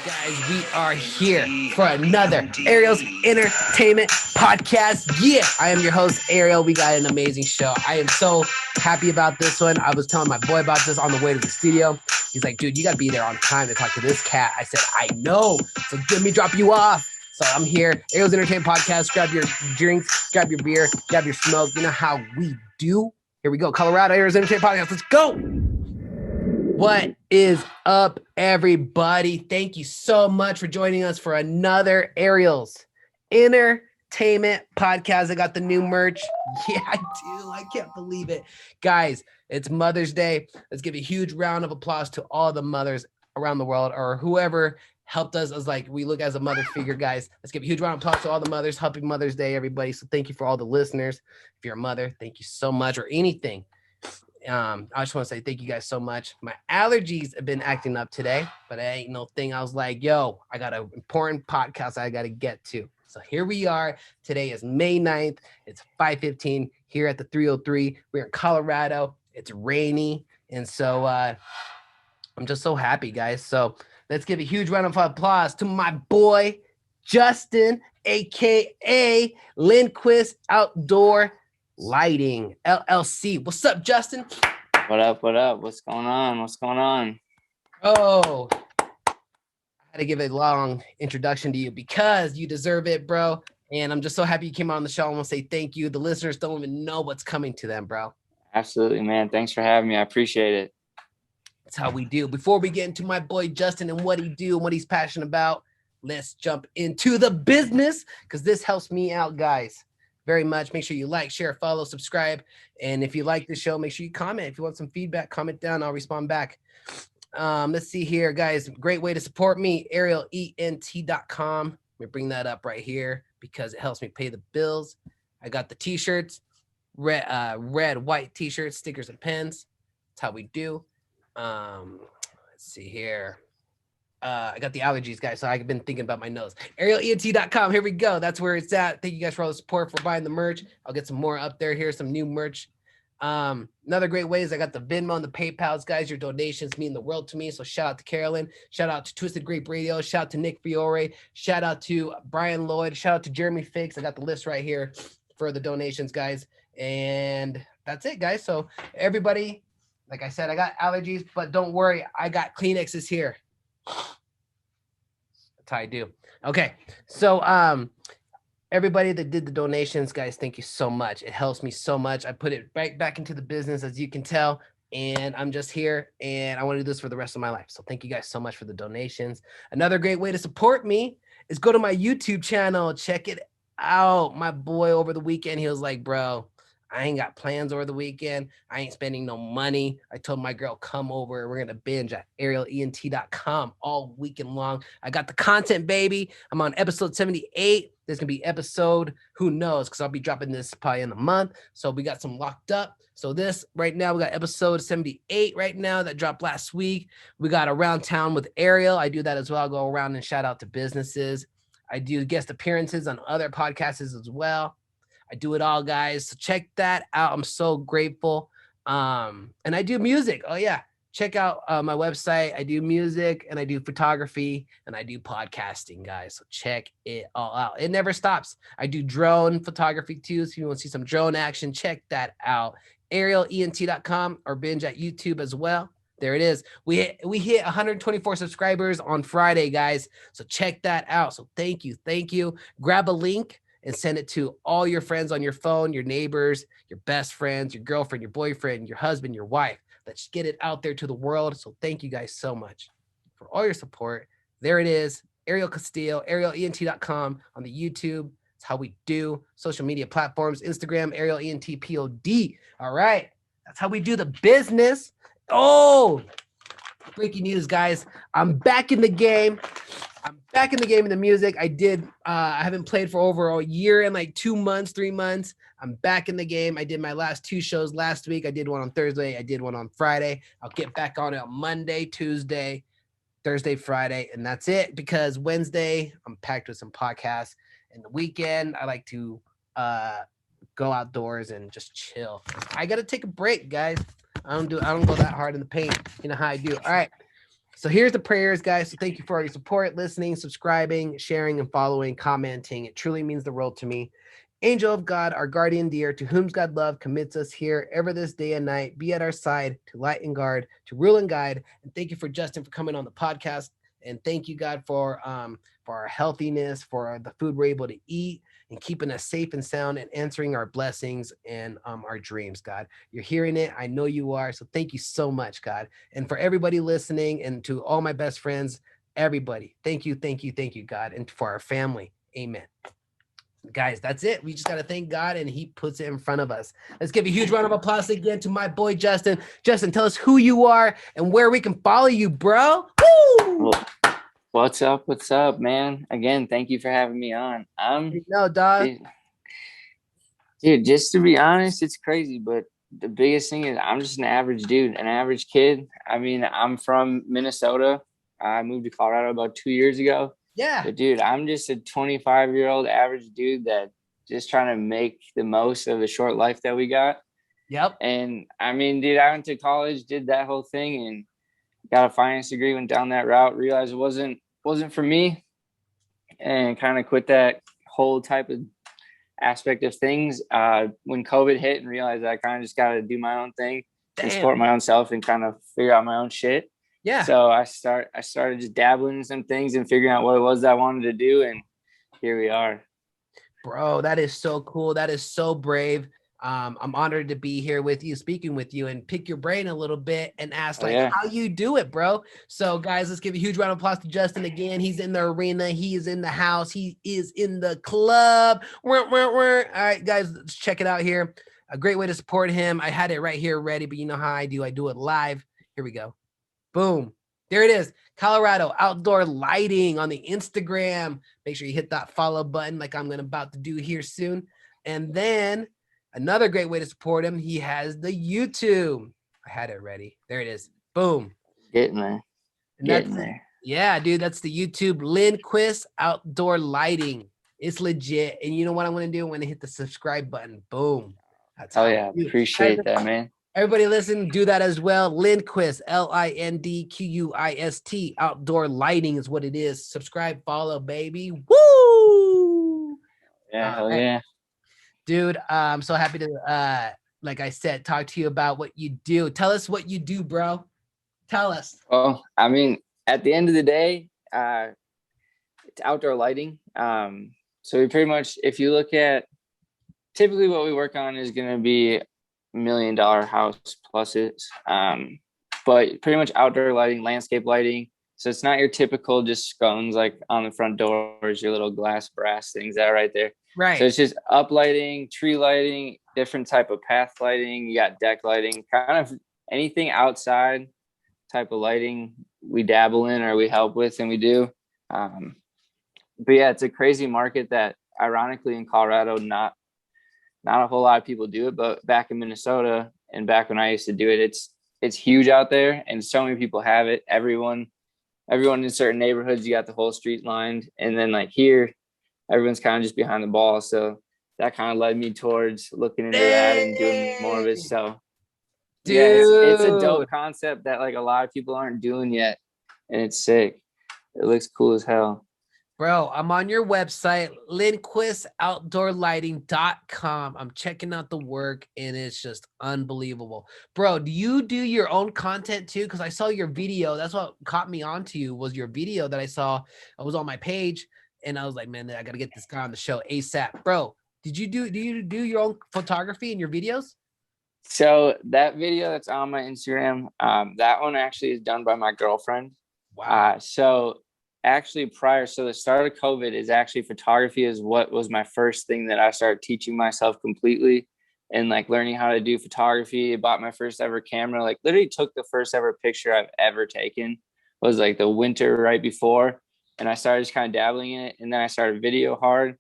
Guys, we are here for another Ariel's Entertainment Podcast. Yeah, I am your host, Ariel. We got an amazing show. I am so happy about this one. I was telling my boy about this on the way to the studio. He's like, dude, you got to be there on time to talk to this cat. I said, I know. So let me drop you off. So I'm here, Ariel's Entertainment Podcast. Grab your drinks, grab your beer, grab your smoke. You know how we do. Here we go. Colorado, Ariel's Entertainment Podcast. Let's go. What is up, everybody? Thank you so much for joining us for another Ariel's Entertainment Podcast. I got the new merch. Yeah, I do. I can't believe it. Guys, it's Mother's Day. Let's give a huge round of applause to all the mothers around the world or whoever helped us as like we look as a mother figure, guys. Let's give a huge round of applause to all the mothers. Happy Mother's Day, everybody. So thank you for all the listeners. If you're a mother, thank you so much, or anything. I just want to say thank you guys so much. My allergies have been acting up today, but it ain't no thing. I was like, yo, I got an important podcast I got to get to. So here we are. Today is May 9th. It's 5:15 here at the 303. We're in Colorado. It's rainy. And so I'm just so happy, guys. So let's give a huge round of applause to my boy, Justin, a.k.a. Lindquist Outdoor Lighting LLC. What's up, Justin? What up? What up? What's going on? What's going on? Oh, I had to give a long introduction to you because you deserve it, bro. And I'm just so happy you came on the show. I want to say thank you. The listeners don't even know what's coming to them, bro. Absolutely, man. Thanks for having me. I appreciate it. That's how we do. Before we get into my boy Justin and what he do and what he's passionate about, let's jump into the business because this helps me out, guys. Very much. Make sure you like, share, follow, subscribe. And if you like the show, make sure you comment. If you want some feedback, comment down. I'll respond back. Let's see here, guys. Great way to support me, arielent.com. Let me bring that up right here because it helps me pay the bills. I got the t-shirts, red, white t-shirts, stickers, and pens. That's how we do. Let's see here. I got the allergies, guys, so I've been thinking about my nose. arielent.com. Here we go. That's where it's at. Thank you guys for all the support, for buying the merch. I'll get some more up there. Here's some new merch. Another great way is I got the Venmo and the PayPals, guys. Your donations mean the world to me. So shout out to Carolyn. Shout out to Twisted Grape Radio. Shout out to Nick Fiore. Shout out to Brian Lloyd. Shout out to Jeremy Fix. I got the list right here for the donations, guys. And that's it, guys. So everybody, like I said, I got allergies, but don't worry. I got Kleenexes here. That's how I do. Okay. So everybody that did the donations, guys, thank you so much. It helps me so much. I put it right back into the business, as you can tell, and I'm just here and I want to do this for the rest of my life. So thank you guys so much for the donations. Another great way to support me is go to my YouTube channel. Check it out. My boy over the weekend, he was like, bro, I ain't got plans over the weekend. I ain't spending no money. I told my girl, come over. We're going to binge at arielent.com all weekend long. I got the content, baby. I'm on episode 78. There's going to be episode, who knows, because I'll be dropping this probably in a month. So we got some locked up. So this right now, we got episode 78 right now that dropped last week. We got Around Town with Ariel. I do that as well. I'll go around and shout out to businesses. I do guest appearances on other podcasts as well. I do it all, guys. So check that out. I'm so grateful. And I do music. Oh, yeah. Check out my website. I do music and I do photography and I do podcasting, guys. So check it all out. It never stops. I do drone photography too. So if you want to see some drone action, check that out. arielent.com or binge at YouTube as well. There it is. We hit 124 subscribers on Friday, guys. So check that out. So thank you. Thank you. Grab a link and send it to all your friends on your phone, your neighbors, your best friends, your girlfriend, your boyfriend, your husband, your wife. Let's get it out there to the world. So thank you guys so much for all your support. There it is. Ariel Castillo, arielent.com on the YouTube. It's how we do. Social media platforms, Instagram, arielentpod. All right. That's how we do the business. Oh, breaking news, guys. I'm back in the game. I'm back in the game in the music. I haven't played for over a year and like 2 months, 3 months. I'm back in the game. I did my last 2 shows last week. I did one on Thursday. I did one on Friday. I'll get back on it on Monday, Tuesday, Thursday, Friday, and that's it because Wednesday I'm packed with some podcasts. And the weekend I like to go outdoors and just chill. I got to take a break, guys. I don't go that hard in the paint. You know how I do. All right. So here's the prayers, guys. So thank you for all your support, listening, subscribing, sharing, and following, commenting. It truly means the world to me. Angel of God, our guardian dear, to whom God love commits us here ever this day and night. Be at our side to light and guard, to rule and guide. And thank you for Justin for coming on the podcast. And thank you, God, for our healthiness, for the food we're able to eat, and keeping us safe and sound, and answering our blessings and our dreams. God, you're hearing it. I know you are. So thank you so much, God. And for everybody listening, and to all my best friends, everybody, thank you, thank you, thank you, God. And for our family, amen. Guys, that's it. We just got to thank God, and he puts it in front of us. Let's give a huge round of applause again to my boy, Justin. Justin, tell us who you are and where we can follow you, bro. Woo! What's up? What's up, man? Again, thank you for having me on. No, dog. Dude, just to be honest, it's crazy, but the biggest thing is I'm just an average dude, an average kid. I mean, I'm from Minnesota. I moved to Colorado about 2 years ago. Yeah. But dude, I'm just a 25-year-old average dude that just trying to make the most of the short life that we got. Yep. And I mean, dude, I went to college, did that whole thing, and got a finance degree, went down that route, realized it wasn't for me, and kind of quit that whole type of aspect of things when COVID hit, and realized I kind of just got to do my own thing and support my own self and kind of figure out my own shit. Yeah. So I started just dabbling in some things and figuring out what it was that I wanted to do, and here we are. Bro, that is so cool. That is so brave. I'm honored to be here with you, speaking with you, and pick your brain a little bit and ask how you do it, bro. So guys, let's give a huge round of applause to Justin again. He's in the arena. He is in the house. He is in the club. All right, guys, let's check it out here. A great way to support him. I had it right here ready, but you know how I do. I do it live. Here we go. Boom. There it is. Colorado Outdoor Lighting on the Instagram. Make sure you hit that follow button like I'm about to do here soon. And then another great way to support him, he has the YouTube. I had it ready. There it is. Boom. Getting there. Getting there. Yeah, dude, that's the YouTube Lindquist Outdoor Lighting. It's legit. And you know what I'm going to do? I'm going to hit the subscribe button. Boom. That's appreciate that, man. Everybody listen, do that as well. Lindquist, Lindquist, Outdoor Lighting is what it is. Subscribe, follow, baby. Woo! Yeah, hell yeah. Dude, I'm so happy to, like I said, talk to you about what you do. Tell us what you do, bro. Tell us. Well, I mean, at the end of the day, it's outdoor lighting. So we pretty much, if you look at, typically what we work on is going to be $1 million house pluses, but pretty much outdoor lighting, landscape lighting. So it's not your typical just scones like on the front doors, your little glass brass things that are right there. Right. So it's just up lighting, tree lighting, different type of path lighting. You got deck lighting, kind of anything outside type of lighting we dabble in or we help with, and we do. But yeah, it's a crazy market that ironically in Colorado, not a whole lot of people do it, but back in Minnesota and back when I used to do it, it's huge out there, and so many people have it. Everyone in certain neighborhoods, you got the whole street lined, and then like here, everyone's kind of just behind the ball. So that kind of led me towards looking into that and doing more of it. So dude, yeah, it's a dope concept that like a lot of people aren't doing yet, and it's sick. It looks cool as hell. Bro, I'm on your website, LindquistOutdoorLighting.com. I'm checking out the work, and it's just unbelievable. Bro, do you do your own content too? Because I saw your video. That's what caught me onto you, was your video that I saw. I was on my page, and I was like, man, I got to get this guy on the show ASAP. Bro, do you do your own photography in your videos? So that video that's on my Instagram, that one actually is done by my girlfriend. Wow. So actually the start of COVID is actually photography is what was my first thing that I started teaching myself completely, and like learning how to do photography. I bought my first ever camera, like literally took the first ever picture I've ever taken was like the winter right before. And I started just kind of dabbling in it. And then I started video hard.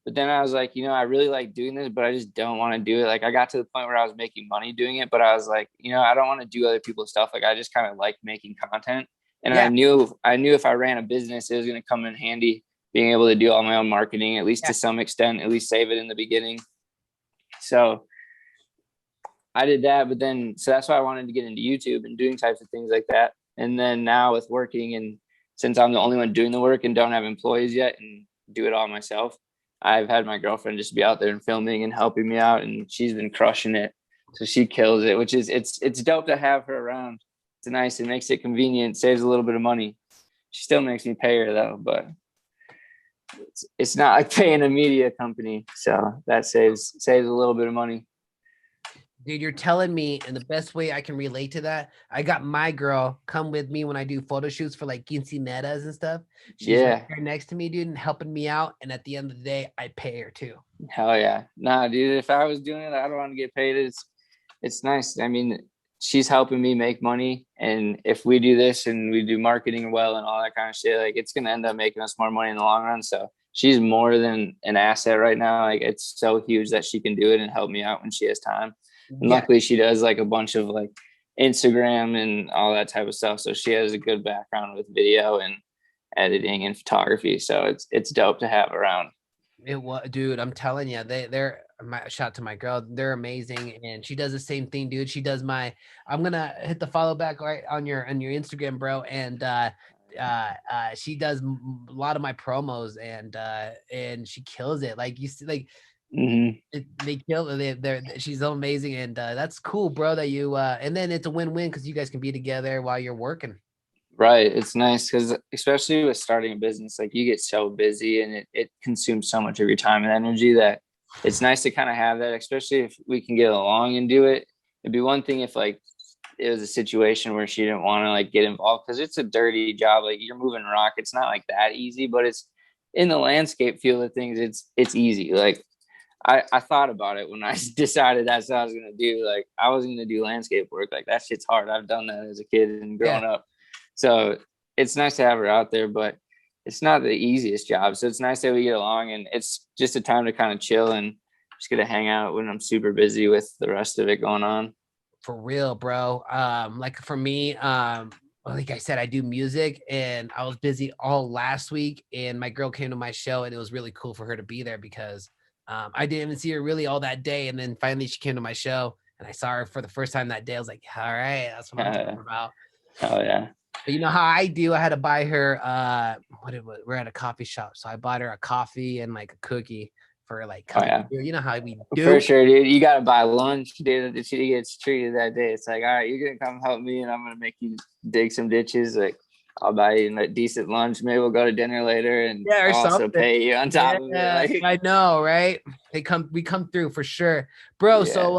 But then I was like, I really like doing this, but I just don't want to do it. Like I got to the point where I was making money doing it, but I was like, I don't want to do other people's stuff. Like I just kind of like making content. And I knew if I ran a business, it was going to come in handy being able to do all my own marketing, at least to some extent, at least save it in the beginning. So I did that, but then, so that's why I wanted to get into YouTube and doing types of things like that. And then now with working, and since I'm the only one doing the work and don't have employees yet and do it all myself, I've had my girlfriend just be out there and filming and helping me out, and she's been crushing it. So she kills it, which is it's dope to have her around. It's nice. It makes it convenient, saves a little bit of money. She still makes me pay her though, but it's not like paying a media company. So that saves a little bit of money. Dude, you're telling me, and the best way I can relate to that, I got my girl come with me when I do photo shoots for like quinceañeras and stuff. She's right Yeah. there next to me, dude, and helping me out. And at the end of the day, I pay her too. Hell yeah. Nah, dude, if I was doing it, I don't want to get paid. It's nice. I mean, she's helping me make money. And if we do this and we do marketing well and all that kind of shit, like it's gonna end up making us more money in the long run. So she's more than an asset right now. Like it's so huge that she can do it and help me out when she has time. And Yeah. luckily she does like a bunch of like Instagram and all that type of stuff. So she has a good background with video and editing and photography. So it's dope to have around. It was, dude. I'm telling you, they're my shout to my girl. They're amazing, and she does the same thing, dude. She does my. I'm gonna hit the follow back right on your Instagram, bro, and she does a lot of my promos, and she kills it. Like you see, like they kill it. She's so amazing, and that's cool, bro. That you and then it's a win-win because you guys can be together while you're working. Right. It's nice because especially with starting a business, like you get so busy and it consumes so much of your time and energy that it's nice to kind of have that, especially if we can get along and do it. It'd be one thing if like it was a situation where she didn't want to like get involved because it's a dirty job. Like you're moving rock. It's not like that easy, but it's in the landscape field of things. It's easy. Like I thought about it when I decided that's what I was going to do. Like I was going to do landscape work. Like that shit's hard. I've done that as a kid and growing up. So it's nice to have her out there, but it's not the easiest job. So it's nice that we get along, and it's just a time to kind of chill and just get to hang out when I'm super busy with the rest of it going on. For real, bro. Like for me, like I said, I do music, and I was busy all last week, and my girl came to my show, and it was really cool for her to be there because I didn't even see her really all that day, and then finally she came to my show, and I saw her for the first time that day. I was like, all right, that's what I'm talking about. Oh yeah. But you know how I do? I had to buy her we're at a coffee shop. So I bought her a coffee and like a cookie for like You know how we do. For sure, dude. You gotta buy lunch, dude. She gets treated that day. It's like, all right, you're gonna come help me and I'm gonna make you dig some ditches. Like I'll buy you a decent lunch. Maybe we'll go to dinner later and I'll also pay you on top of it. Like, I know, right? We come through for sure. Bro, so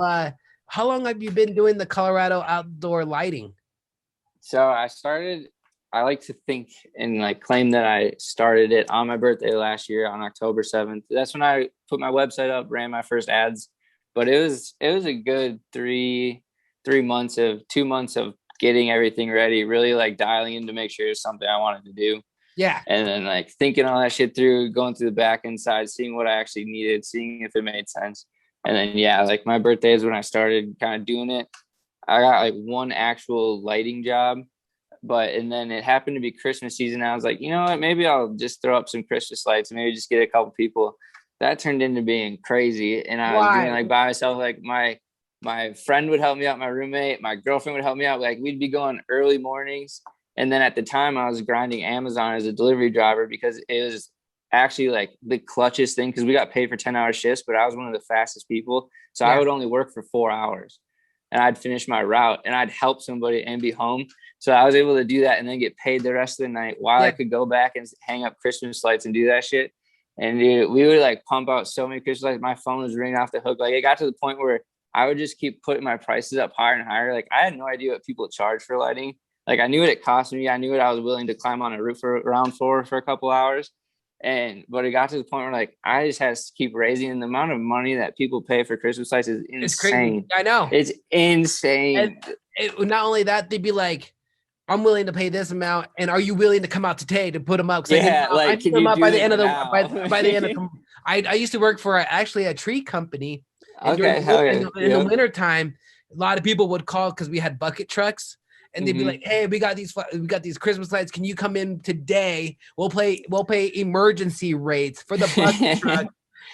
how long have you been doing the Colorado outdoor lighting? So I like to think and like claim that I started it on my birthday last year on October 7th. That's when I put my website up, ran my first ads. But it was a good 2 months of getting everything ready, really like dialing in to make sure it's something I wanted to do. Yeah. And then like thinking all that shit through, going through the back end side, seeing what I actually needed, seeing if it made sense. And then like my birthday is when I started kind of doing it. I got like one actual lighting job, and then it happened to be Christmas season. I was like, you know what, maybe I'll just throw up some Christmas lights, maybe just get a couple people. That turned into being crazy. And I was doing like by myself, like my friend would help me out, my roommate, my girlfriend would help me out. Like we'd be going early mornings. And then at the time I was grinding Amazon as a delivery driver because it was actually like the clutchest thing because we got paid for 10-hour shifts, but I was one of the fastest people. So I would only work for 4 hours. And I'd finish my route and I'd help somebody and be home. So I was able to do that and then get paid the rest of the night while I could go back and hang up Christmas lights and do that shit. And dude, we would like pump out so many Christmas lights. My phone was ringing off the hook. Like it got to the point where I would just keep putting my prices up higher and higher. Like I had no idea what people charge for lighting. Like I knew what it cost me. I knew what I was willing to climb on a roof around for a couple hours. But it got to the point where like I just had to keep raising, and the amount of money that people pay for Christmas lights is insane. It's crazy. I know. It's insane. And not only that, they'd be like, I'm willing to pay this amount, and are you willing to come out today to put them up? Yeah, I put them up by the end of by the end of I used to work for actually a tree company. And in the winter time, a lot of people would call because we had bucket trucks. And they'd be like, "Hey, we got these Christmas lights. Can you come in today? We'll pay emergency rates for the bucket truck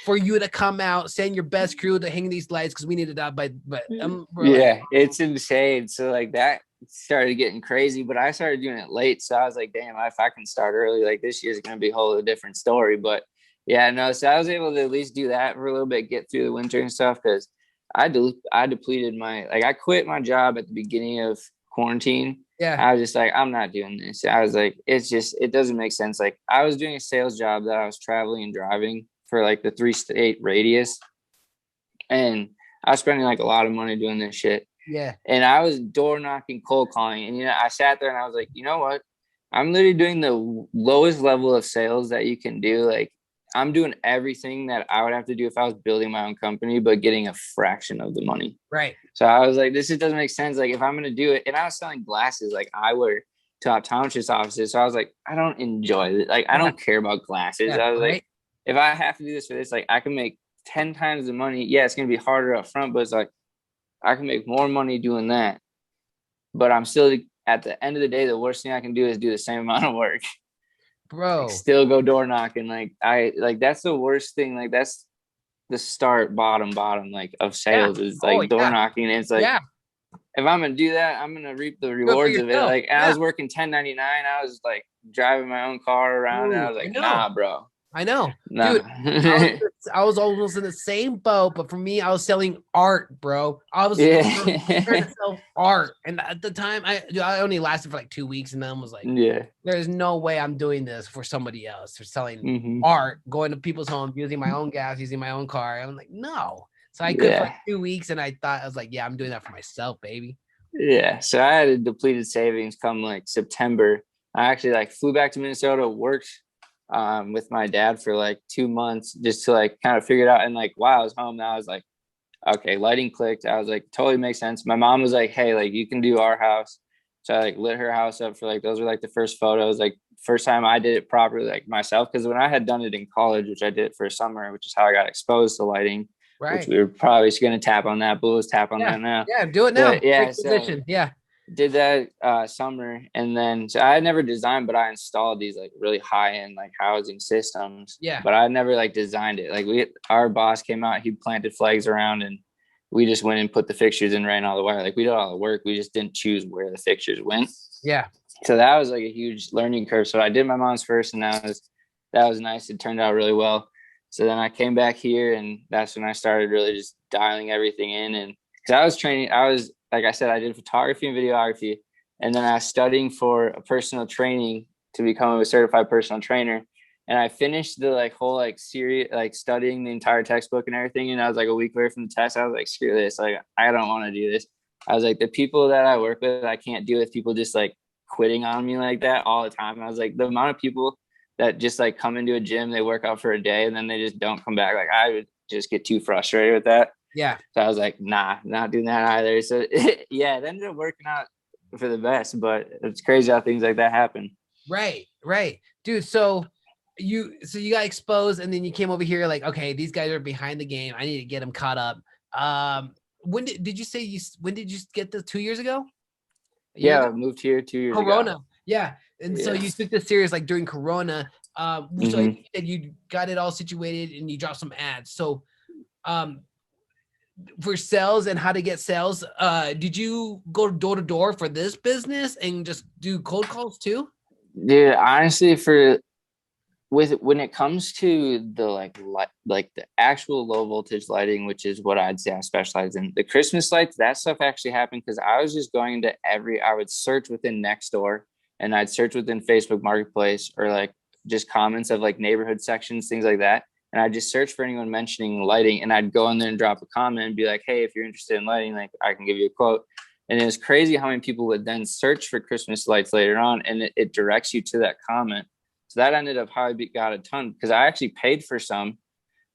for you to come out. Send your best crew to hang these lights because we need it out by." It's insane. So like that started getting crazy, but I started doing it late. So I was like, damn, if I can start early, like this year's going to be a whole different story. But yeah, no, so I was able to at least do that for a little bit, get through the winter and stuff. Cause I depleted I quit my job at the beginning of quarantine. Yeah. I was just like, I'm not doing this. I was like, it doesn't make sense. Like I was doing a sales job that I was traveling and driving for like the 3-state radius. And I was spending like a lot of money doing this shit. Yeah. And I was door knocking, cold calling. And, I sat there and I was like, you know what? I'm literally doing the lowest level of sales that you can do. Like, I'm doing everything that I would have to do if I was building my own company, but getting a fraction of the money. Right. So I was like, this just doesn't make sense. Like, if I'm going to do it, and I was selling glasses, like, I wear to optometrist offices. So I was like, I don't enjoy it. Like, I don't care about glasses. I was like, if I have to do this for this, like, I can make 10 times the money. Yeah, it's going to be harder up front, but it's like, I can make more money doing that. But I'm still, at the end of the day, the worst thing I can do is do the same amount of work. Bro. Like, still go door knocking. Like, that's the worst thing. Like, that's the start, bottom, like, of sales is like door knocking. And it's like, if I'm going to do that, I'm going to reap the rewards of it. Like, I was working 1099. I was like driving my own car around. And I was like, nah, bro. I know, nah. dude. I was almost in the same boat, but for me, I was selling art, bro. I was trying to sell art, and at the time, I only lasted for like 2 weeks, and then was like, there's no way I'm doing this for somebody else. For selling art, going to people's homes, using my own gas, using my own car. I'm like, no. So I could for like 2 weeks, and I was like, yeah, I'm doing that for myself, baby. Yeah. So I had a depleted savings come like September. I actually like flew back to Minnesota, worked with my dad for like 2 months just to like kind of figure it out. And like while I was home, now I was like, okay, lighting clicked. I was like, totally makes sense. My mom was like, hey, like you can do our house. So I like lit her house up for like, those were like the first photos, like first time I did it properly, like myself. Cause when I had done it in college, which I did it for a summer, which is how I got exposed to lighting, which we were probably going to tap on that, but let's tap on that now. Yeah. Do it now. But, yeah. So, did that summer, and then so I had never designed, but I installed these like really high-end like housing systems. But I never like designed it. Like our boss came out, he planted flags around, and we just went and put the fixtures in, ran all the wire. Like we did all the work, we just didn't choose where the fixtures went. So that was like a huge learning curve. So I did my mom's first, and that was nice. It turned out really well. So then I came back here, and that's when I started really just dialing everything in. And because I was training, like I said, I did photography and videography, and then I was studying for a personal training to become a certified personal trainer. And I finished the like whole like series, like studying the entire textbook and everything. And I was like a week away from the test. I was like, screw this. Like, I don't want to do this. I was like, the people that I work with, I can't deal with people just like quitting on me like that all the time. I was like, the amount of people that just like come into a gym, they work out for a day and then they just don't come back. Like I would just get too frustrated with that. So I was like, nah, not doing that either. So yeah, it ended up working out for the best, but it's crazy how things like that happen. Right. Dude, so you got exposed and then you came over here like, okay, these guys are behind the game. I need to get them caught up. When did you get this 2 years ago? I moved here 2 years Corona. ago. Yeah. And so you took this serious like during Corona. So you got it all situated and you dropped some ads. So for sales and how to get sales, did you go door to door for this business and just do cold calls too? Dude, honestly, when it comes to the like the actual low voltage lighting, which is what I'd say I specialize in, the Christmas lights, that stuff actually happened because I was just going into I would search within Nextdoor, and I'd search within Facebook Marketplace or like just comments of like neighborhood sections, things like that. And I'd just search for anyone mentioning lighting, and I'd go in there and drop a comment and be like, hey, if you're interested in lighting, like I can give you a quote. And it was crazy how many people would then search for Christmas lights later on, and it directs you to that comment. So that ended up how I got a ton, because I actually paid for some,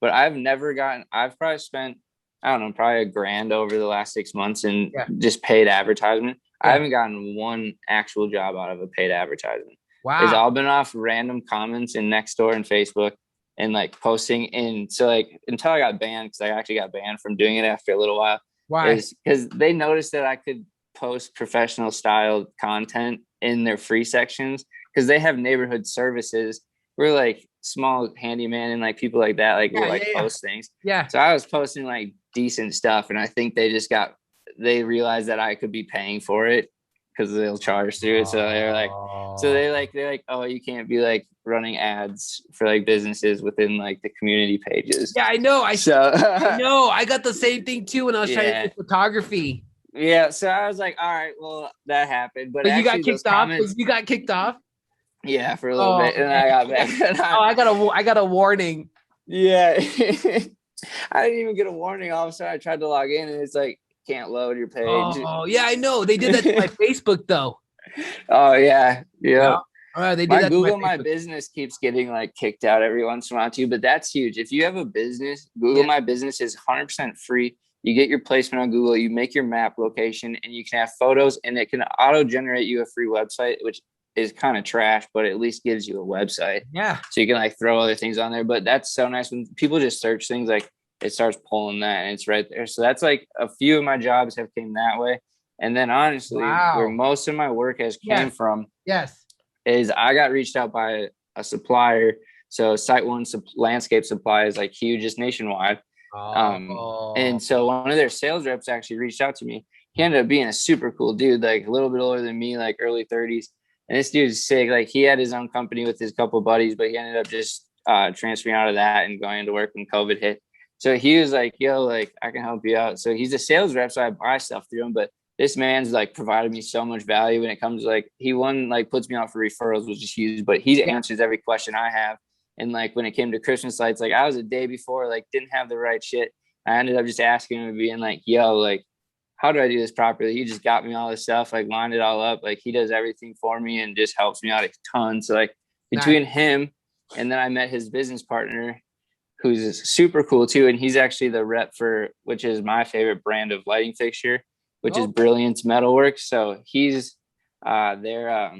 but I've probably spent, I don't know, probably $1,000 over the last 6 months in just paid advertisement. I haven't gotten one actual job out of a paid advertisement. Wow. It's all been off random comments in Nextdoor and Facebook and like posting. And so like until I got banned, because I actually got banned from doing it after a little while. Why? Is because they noticed that I could post professional style content in their free sections, because they have neighborhood services. We're like small handyman and like people like that, like will post things. So I was posting like decent stuff, and I think they realized that I could be paying for it. because they'll charge through it. So they're like, oh, you can't be like running ads for like businesses within like the community pages. Yeah, I know. I know. I got the same thing too when I was trying to yeah. do photography. Yeah. So I was like, all right, well, that happened. But But you got actually those kicked off. comments, You got kicked off. yeah, for a little Oh bit. And man. I got back. Oh, I got a warning. Yeah. I didn't even get a warning. All of a sudden I tried to log in and it's like, can't load your page. Oh yeah, I know. They did that to my Facebook though. Oh yeah. Yeah. They did My that Google to my My Facebook. Business keeps getting like kicked out every once in a while too, but that's huge. If you have a business, Google Yeah. My Business is 100% free. You get your placement on Google, you make your map location, and you can have photos, and it can auto generate you a free website, which is kind of trash, but at least gives you a website. Yeah. So you can like throw other things on there. But that's so nice when people just search things, like it starts pulling that and it's right there. So that's like a few of my jobs have came that way. And then honestly, where Wow. most of my work has came Yes. from Yes. is I got reached out by a supplier. So Site One Landscape Supply is like huge, it's nationwide. And so one of their sales reps actually reached out to me. He ended up being a super cool dude, like a little bit older than me, like early 30s. And this dude's sick. Like he had his own company with his couple of buddies, but he ended up just transferring out of that and going into work when COVID hit. So he was like, yo, like I can help you out. So he's a sales rep, so I buy stuff through him. But this man's like provided me so much value when it comes to like, he like puts me out for referrals, which is huge, but he answers every question I have. And like when it came to Christmas lights, like I was a day before, like didn't have the right shit. I ended up just asking him and being like, yo, like, how do I do this properly? He just got me all this stuff, like lined it all up. Like he does everything for me and just helps me out a ton. So like between him and then I met his business partner, who's super cool too. And he's actually the rep for, which is my favorite brand of lighting fixture, which is Brilliance Metalworks. So he's their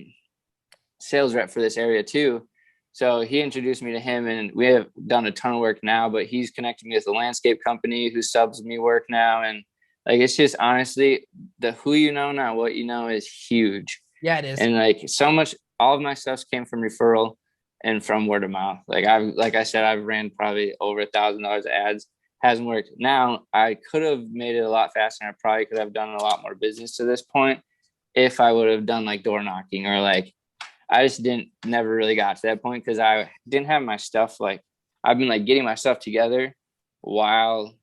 sales rep for this area too. So he introduced me to him and we have done a ton of work now, but he's connected me with a landscape company who subs me work now. And like, it's just honestly the who you know, not what you know is huge. Yeah, it is. And like so much, all of my stuff came from referral and from word of mouth. Like I said, I've ran probably over $1,000 of ads. Hasn't worked. Now I could have made it a lot faster and I probably could have done a lot more business to this point if I would have done like door knocking or like, I just never really got to that point because I didn't have my stuff. Like I've been like getting my stuff together while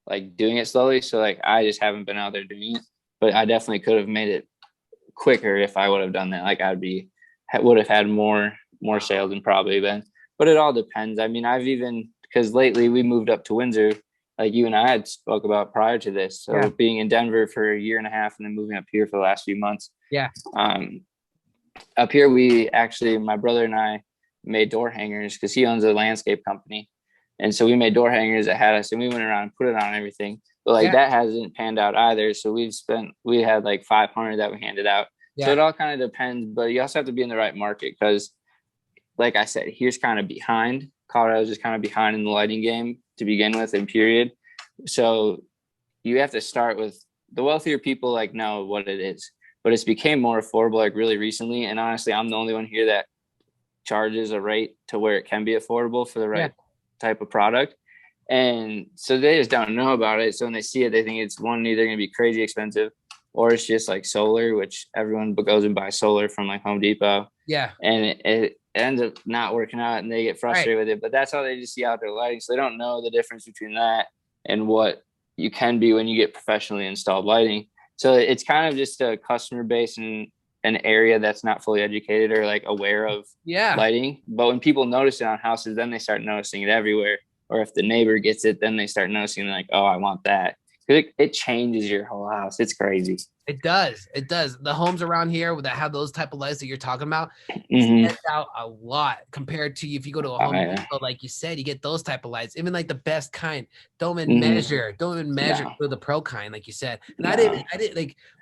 like doing it slowly. So like, I just haven't been out there doing it, but I definitely could have made it quicker if I would have done that. Like would have had more sales than probably been, but it all depends. I mean, because lately we moved up to Windsor, like you and I had spoke about prior to this. So being in Denver for a year and a half and then moving up here for the last few months. Yeah. Up here, my brother and I made door hangers because he owns a landscape company. And so we made door hangers that had us and we went around and put it on everything. But like that hasn't panned out either. So we had like 500 that we handed out. Yeah. So it all kind of depends, but you also have to be in the right market because like I said, here's kind of behind. Colorado's just kind of behind in the lighting game to begin with and period. So you have to start with the wealthier people like know what it is. But it's became more affordable like really recently. And honestly, I'm the only one here that charges a rate to where it can be affordable for the right type of product. And so they just don't know about it. So when they see it, they think it's either going to be crazy expensive or it's just like solar, which everyone goes and buys solar from like Home Depot. Yeah. And it ends up not working out and they get frustrated with it. But that's how they just see outdoor lighting. So they don't know the difference between that and what you can be when you get professionally installed lighting. So it's kind of just a customer base in an area that's not fully educated or like aware of lighting. But when people notice it on houses, then they start noticing it everywhere. Or if the neighbor gets it, then they start noticing like, oh, I want that. It changes your whole house. It's crazy. It does. It does. The homes around here that have those type of lights that you're talking about stand out a lot compared to if you go to a Home Depot, like you said, you get those type of lights, even like the best kind. Don't even measure for the pro kind, like you said. And I didn't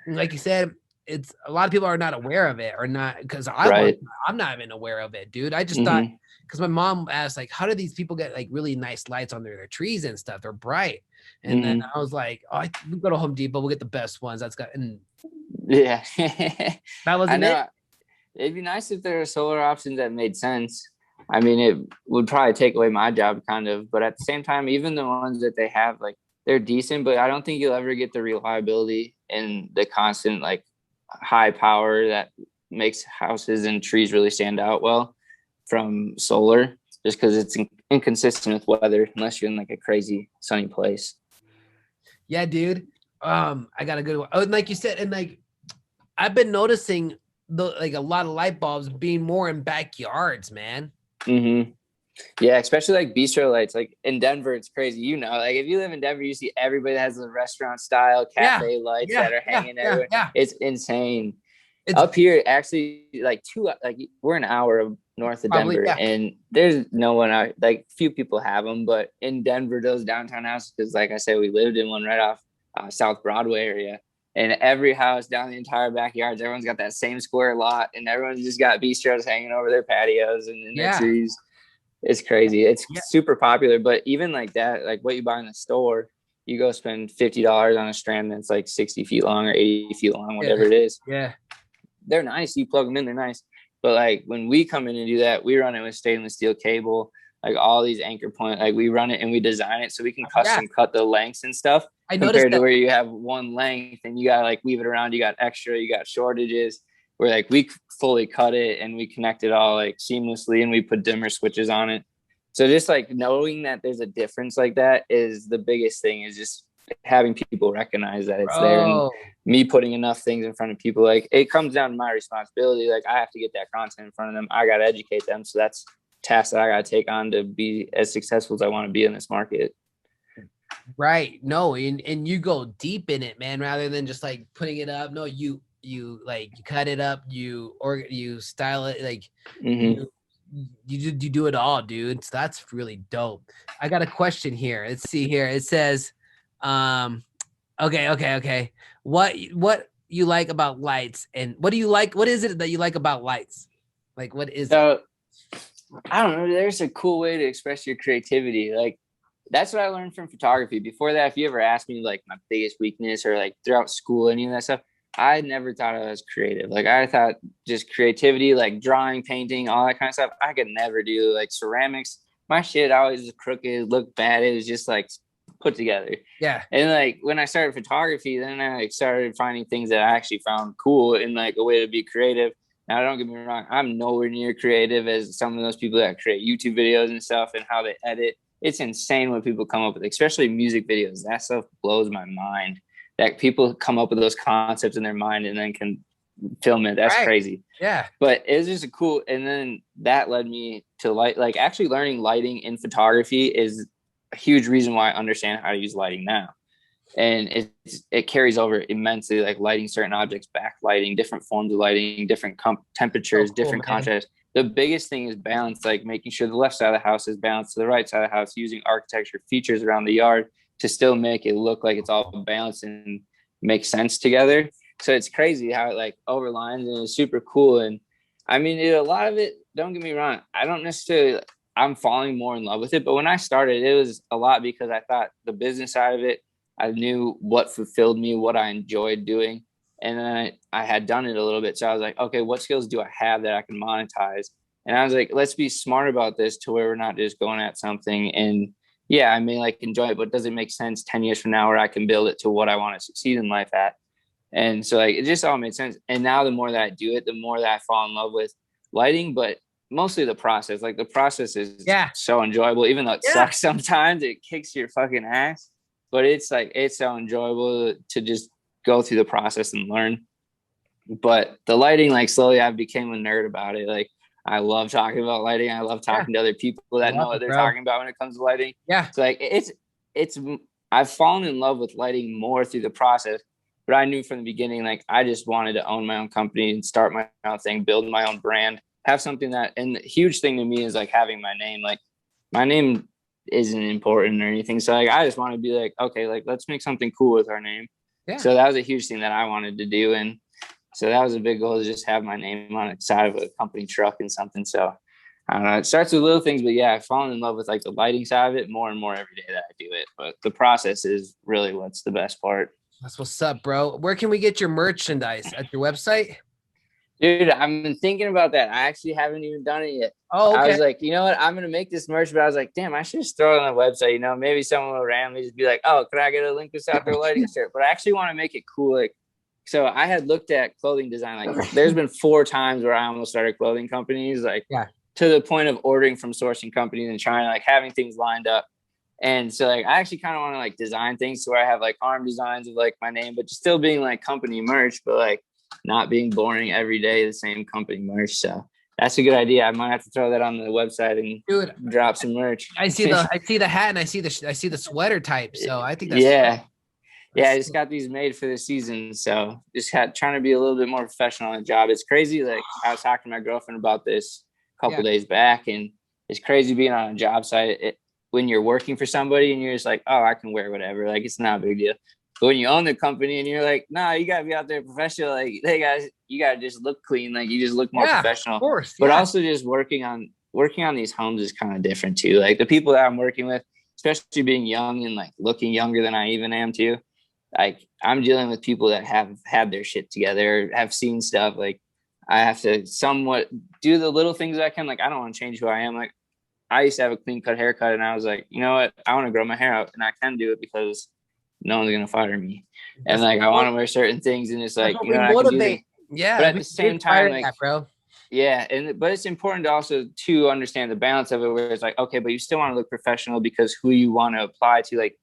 like you said, it's a lot of people are not aware of it or not because I'm not even aware of it, dude. I just thought because my mom asked like, how do these people get like really nice lights under their trees and stuff? They're bright. And then I was like, oh, we go to Home Depot, we'll get the best ones. That wasn't it. It'd be nice if there were solar options that made sense. I mean, it would probably take away my job kind of, but at the same time, even the ones that they have, like they're decent, but I don't think you'll ever get the reliability and the constant like high power that makes houses and trees really stand out well from solar, just because it's inconsistent with weather unless you're in like a crazy sunny place. Yeah, dude. I got a good one. Oh, and like you said, and like I've been noticing like a lot of light bulbs being more in backyards, man. Mm-hmm. Yeah, especially like bistro lights. Like in Denver, it's crazy. You know, like if you live in Denver, you see everybody that has the restaurant style Yeah, cafe lights yeah, that are yeah, hanging yeah, everywhere. yeah. It's insane. It's Up here, actually, like we're an hour north of probably Denver, yeah, and there's no one out. Like few people have them, but in Denver, those downtown houses, because like I said, we lived in one right off South Broadway area, and every house down the entire backyards, everyone's got that same square lot, and everyone's just got bistros hanging over their patios and in their yeah, trees. It's crazy. It's yeah, super popular, but even like that, like what you buy in the store, you go spend $50 on a strand that's like 60 feet long or 80 feet long, yeah, whatever it is. yeah. They're nice. You plug them in, they're nice. But like when we come in and do that, we run it with stainless steel cable, like all these anchor point, like we run it and we design it so we can Yeah, custom cut the lengths and stuff I noticed compared to that. where you have one length and you gotta like weave it around, you got extra, you got shortages. Where like we fully cut it and we connect it all like seamlessly and we put dimmer switches on it. So just like knowing that there's a difference like that is the biggest thing, is just having people recognize that it's there, and Oh, me putting enough things in front of people. Like it comes down to my responsibility. Like I have to get that content in front of them. I got to educate them. So that's tasks that I got to take on to be as successful as I want to be in this market. right. No, and you go deep in it, man, rather than just like putting it up. No, you like you cut it up, you style it, like Mm-hmm. you you do it all, dude. So that's really dope. I got a question here. Let's see here. It says, um, okay. What you like about lights, and what do you like? What is it that you like about lights? Like, what is it? So I don't know. There's a cool way to express your creativity. Like that's what I learned from photography. Before that, if you ever asked me like my biggest weakness or like throughout school, any of that stuff, I never thought I was creative. Like I thought just creativity, like drawing, painting, all that kind of stuff, I could never do. Like ceramics, my shit always was crooked, looked bad. It was just like put together. Yeah. And like when I started photography, then I like started finding things that I actually found cool and like a way to be creative. Now, don't get me wrong, I'm nowhere near creative as some of those people that create YouTube videos and stuff and how they edit. It's insane what people come up with, especially music videos. That stuff blows my mind. That people come up with those concepts in their mind and then can film it. That's Right. crazy. Yeah. But it's just a cool. And then that led me to like actually learning lighting in photography is a huge reason why I understand how to use lighting now. And it carries over immensely, like lighting certain objects, backlighting, different forms of lighting, different temperatures, So cool, different man. contrast. The biggest thing is balance, like making sure the left side of the house is balanced to the right side of the house, using architecture features around the yard to still make it look like it's all balanced and make sense together. So it's crazy how it like overlines, and it's super cool. And I mean, a lot of it, don't get me wrong, I don't necessarily, I'm falling more in love with it. But when I started, it was a lot because I thought the business side of it, I knew what fulfilled me, what I enjoyed doing. And then I had done it a little bit. So I was like, okay, what skills do I have that I can monetize? And I was like, let's be smart about this to where we're not just going at something. And yeah, I may like enjoy it, but does it make sense 10 years from now where I can build it to what I want to succeed in life at? And so like, it just all made sense. And now the more that I do it, the more that I fall in love with lighting, but mostly the process. Like the process is Yeah. so enjoyable, even though it Yeah. sucks sometimes, it kicks your fucking ass. But it's like, it's so enjoyable to just go through the process and learn. But the lighting, like slowly I became a nerd about it. Like I love talking about lighting. I love Yeah. talking to other people that know Love what it, they're bro. talking about when it comes to lighting. Yeah. So like it's I've fallen in love with lighting more through the process. But I knew from the beginning, like I just wanted to own my own company and start my own thing, build my own brand, have something that, and the huge thing to me is like having my name. Like my name isn't important or anything. So like I just want to be like, okay, like let's make something cool with our name. Yeah. So that was a huge thing that I wanted to do. And so that was a big goal, to just have my name on the side of a company truck and something. So I don't know, it starts with little things, but yeah, I've fallen in love with like the lighting side of it more and more every day that I do it. But the process is really what's the best part. That's what's up, bro. Where can we get your merchandise? At your website? Dude, I've been thinking about that. I actually haven't even done it yet. Oh, I okay. was like, you know what? I'm going to make this merch, but I was like, damn, I should just throw it on the website. You know, maybe someone will randomly just be like, oh, can I get a Lindquist outdoor lighting shirt? But I actually want to make it cool. Like, so I had looked at clothing design. Like there's been 4 times where I almost started clothing companies, like Yeah. to the point of ordering from sourcing companies and trying to like having things lined up. And so like I actually kind of want to like design things to where I have like arm designs of like my name, but just still being like company merch, but like not being boring every day, the same company merch. So that's a good idea. I might have to throw that on the website and Dude, drop some merch. I see the hat and I see the sweater type. So I think that's Yeah. Yeah, I that's just got these made for the season. So just trying to be a little bit more professional on the job. It's crazy. Like I was talking to my girlfriend about this a couple days back, and it's crazy being on a job site when you're working for somebody and you're just like, oh, I can wear whatever. Like it's not a big deal. But when you own the company and you're like, nah, you gotta be out there professional. Like, hey guys, you gotta just look clean. Like you just look more professional. Of course. But also just working on these homes is kind of different too. Like the people that I'm working with, especially being young and like looking younger than I even am too. Like I'm dealing with people that have had their shit together, have seen stuff. Like I have to somewhat do the little things I can. Like I don't want to change who I am. Like I used to have a clean cut haircut, and I was like, you know what? I want to grow my hair out, and I can do it because no one's gonna fire me. And like I want to wear certain things, and it's like you know I can do them. Yeah, but at the same time, like bro. Yeah, but it's important to also to understand the balance of it, where it's like, okay, but you still want to look professional because who you want to apply to, like.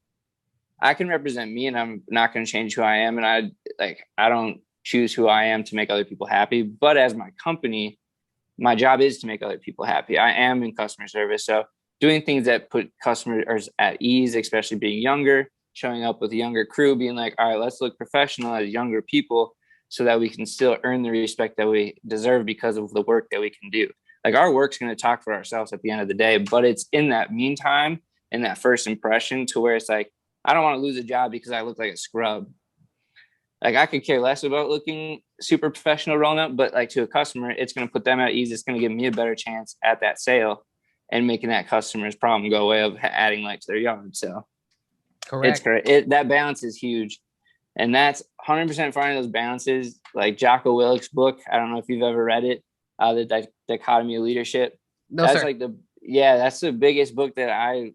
I can represent me, and I'm not going to change who I am. And I don't choose who I am to make other people happy. But as my company, my job is to make other people happy. I am in customer service. So doing things that put customers at ease, especially being younger, showing up with a younger crew, being like, all right, let's look professional as younger people so that we can still earn the respect that we deserve because of the work that we can do. Like our work's going to talk for ourselves at the end of the day, but it's in that meantime, in that first impression to where it's like, I don't want to lose a job because I look like a scrub. Like I could care less about looking super professional rolling up, but like to a customer, it's going to put them at ease. It's going to give me a better chance at that sale and making that customer's problem go away of adding light to their yard. So correct. It's great. That balance is huge. And that's 100% finding those balances. Like Jocko Willick's book. I don't know if you've ever read it. The Dichotomy of Leadership. No, that's sir. like that's the biggest book that I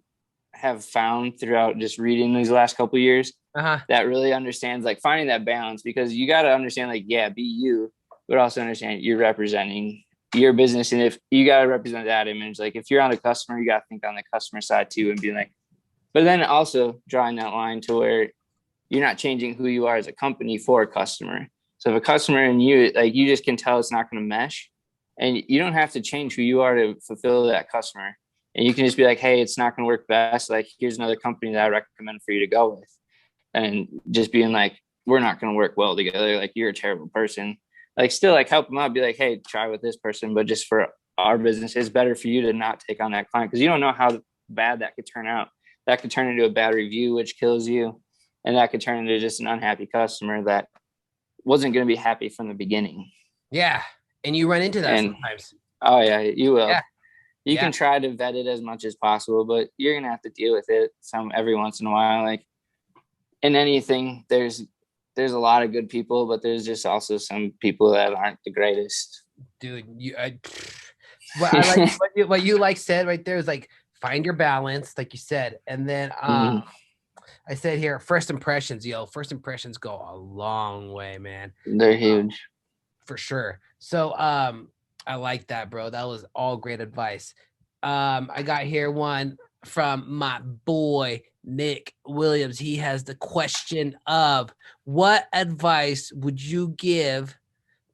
have found throughout just reading these last couple of years that really understands like finding that balance, because you got to understand like, yeah, be you, but also understand you're representing your business. And if you got to represent that image, like if you're on a customer, you got to think on the customer side too, and be like, but then also drawing that line to where you're not changing who you are as a company for a customer. So if a customer and you, like, you just can tell it's not going to mesh, and you don't have to change who you are to fulfill that customer. And you can just be like, hey, it's not going to work best. Like, here's another company that I recommend for you to go with. And just being like, we're not going to work well together. Like, you're a terrible person. Like, still, like, help them out. Be like, hey, try with this person. But just for our business, it's better for you to not take on that client, because you don't know how bad that could turn out. That could turn into a bad review, which kills you. And that could turn into just an unhappy customer that wasn't going to be happy from the beginning. Yeah. And you run into that sometimes. Oh, yeah, you will. Yeah. You can try to vet it as much as possible, but you're going to have to deal with it every once in a while. Like in anything, there's a lot of good people, but there's just also some people that aren't the greatest. Dude, I like what you like said right there is like, find your balance, like you said. And then I said here, first impressions, first impressions go a long way, man. They're huge. For sure. So I like that, bro. That was all great advice. I got here one from my boy Nick Williams. He has the question of, what advice would you give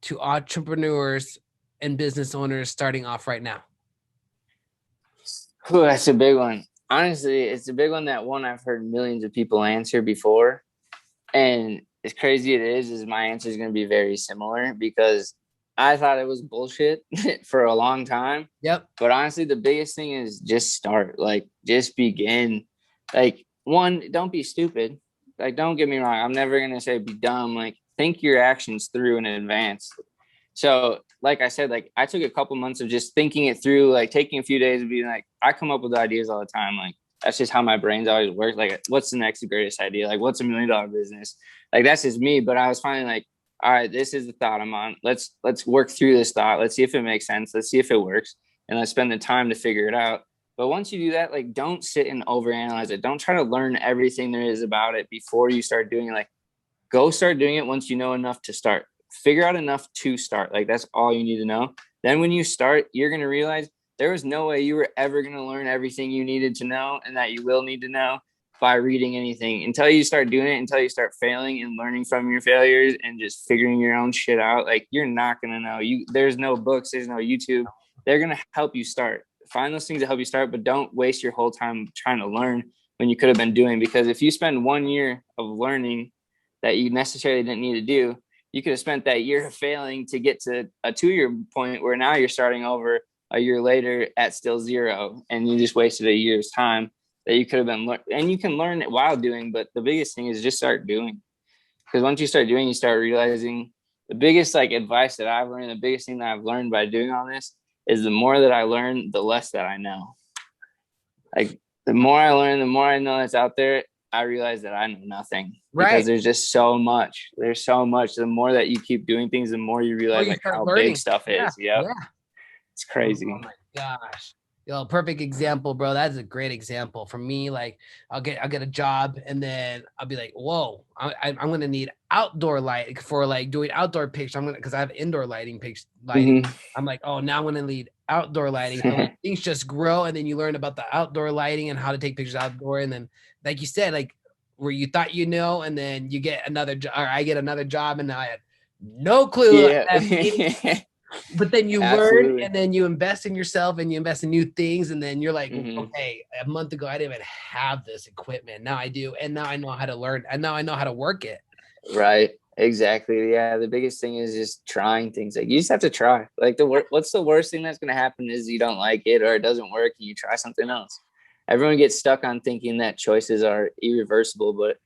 to entrepreneurs and business owners starting off right now? Ooh, that's a big one. Honestly, it's a big one, that one I've heard millions of people answer before. And as crazy it is my answer is going to be very similar, because I thought it was bullshit for a long time. Yep. But honestly, the biggest thing is just start. Like, just begin. Like, one, don't be stupid. Like, don't get me wrong. I'm never going to say be dumb. Like, think your actions through in advance. So, like I said, like, I took a couple months of just thinking it through, like taking a few days and being like, I come up with ideas all the time. Like, that's just how my brain's always worked. Like, what's the next greatest idea? Like, what's $1 million business? Like, that's just me. But I was finally like, all right, this is the thought I'm on. Let's work through this thought. Let's see if it makes sense. Let's see if it works. And let's spend the time to figure it out. But once you do that, like, don't sit and overanalyze it. Don't try to learn everything there is about it before you start doing it. Like, Go start doing it once you know enough to start. Figure out enough to start. Like that's all you need to know. Then when you start, you're going to realize there was no way you were ever going to learn everything you needed to know and that you will need to know by reading anything until you start doing it, until you start failing and learning from your failures and just figuring your own shit out. Like you're not going to know. There's no books, there's no YouTube. They're going to help you start. Find those things to help you start, but don't waste your whole time trying to learn when you could have been doing, because if you spend 1 year of learning that you necessarily didn't need to do, you could have spent that year failing to get to a 2-year point where now you're starting over a year later at still 0, and you just wasted a year's time that you could have been and you can learn it while doing. But the biggest thing is just start doing, because once you start doing, you start realizing the biggest like advice that I've learned, the biggest thing that I've learned by doing all this is the more that I learn, the less that I know. Like the more I learn, the more I know that's out there, I realize that I know nothing. Right. Because there's just so much. There's so much. The more that you keep doing things, the more you realize like how learning. Big stuff is. Yep. Yeah. It's crazy. Oh my gosh. Yo, perfect example, bro. That's a great example. For me, like I'll get a job and then I'll be like, whoa, I'm gonna need outdoor light for like doing outdoor pictures. Because I have indoor lighting. Mm-hmm. I'm like, oh, now I'm gonna need outdoor lighting. So like, things just grow, and then you learn about the outdoor lighting and how to take pictures outdoor. And then, like you said, like where you thought you know, and then you get another job, or I get another job, and I had no clue. Yeah. But then you learn, and then you invest in yourself, and you invest in new things, and then you're like, okay, a month ago I didn't even have this equipment. Now I do, and now I know how to learn, and now I know how to work it. Right. Exactly. Yeah. The biggest thing is just trying things. Like you just have to try. Like what's the worst thing that's going to happen is you don't like it or it doesn't work and you try something else. Everyone gets stuck on thinking that choices are irreversible, but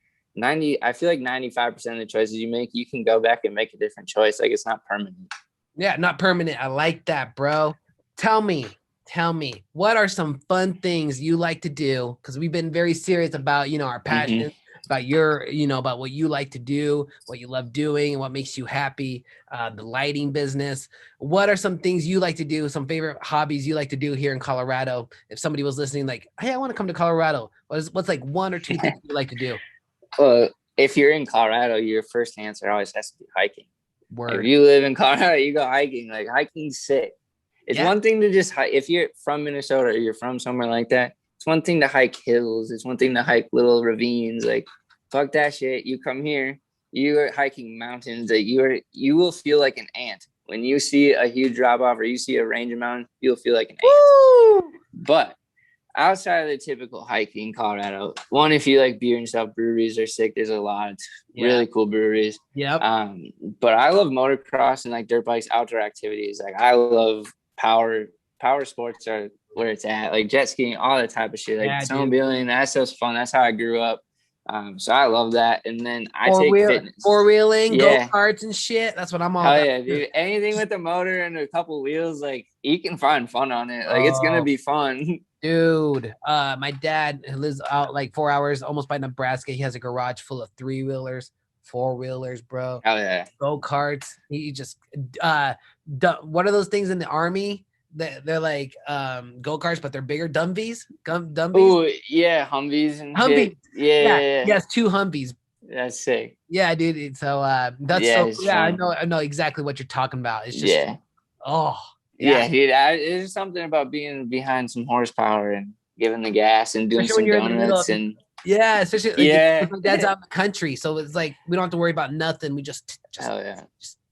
I feel like 95% of the choices you make, you can go back and make a different choice. Like it's not permanent. Yeah, not permanent. I like that, bro. Tell me, what are some fun things you like to do? Because we've been very serious about, our passion, about your, about what you like to do, what you love doing, and what makes you happy, the lighting business. What are some things you like to do, some favorite hobbies you like to do here in Colorado? If somebody was listening, like, hey, I want to come to Colorado, what's like 1 or 2 things you like to do? Well, if you're in Colorado, your first answer always has to be hiking. Word. If you live in Colorado, you go hiking. Like hiking's sick. It's one thing to just hike. If you're from Minnesota or you're from somewhere like that, it's one thing to hike hills. It's one thing to hike little ravines. Like fuck that shit. You come here, you are hiking mountains. That you will feel like an ant when you see a huge drop off or you see a range of mountains. You'll feel like an ant. But outside of the typical hiking in Colorado, one, if you like beer and stuff, breweries are sick. There's a lot. Really cool breweries. Yep. But I love motocross and like dirt bikes, outdoor activities. Like I love power sports are where it's at. Like jet skiing, all that type of shit. Like snowmobiling, that stuff's fun. That's how I grew up. So I love that. And then I take fitness. Four-wheeling, go-karts and shit. That's what I'm all about. Yeah, dude. Anything with a motor and a couple wheels, like you can find fun on it. Like it's gonna be fun. Dude, my dad lives out like 4 hours almost by Nebraska. He has a garage full of 3-wheelers, 4-wheelers, bro. Hell yeah. Go-karts. He just what are those things in the army? They're like go-karts, but they're bigger. Dumbies. Oh yeah, Humvees and Humvees. Shit. Yeah. He has 2 Humvees. That's sick. Yeah, dude. So that's I know exactly what you're talking about. It's just Yeah, dude. There's something about being behind some horsepower and giving the gas and doing some donuts especially my dad's out in the country, so it's like we don't have to worry about nothing. We just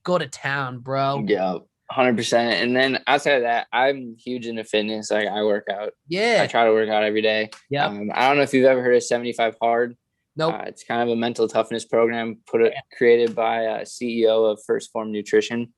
go to town, bro. Yeah, 100%. And then outside of that, I'm huge into fitness. Like I work out. Yeah, I try to work out every day. Yeah. I don't know if you've ever heard of 75 Hard. Nope. It's kind of a mental toughness program created by a CEO of First Form Nutrition.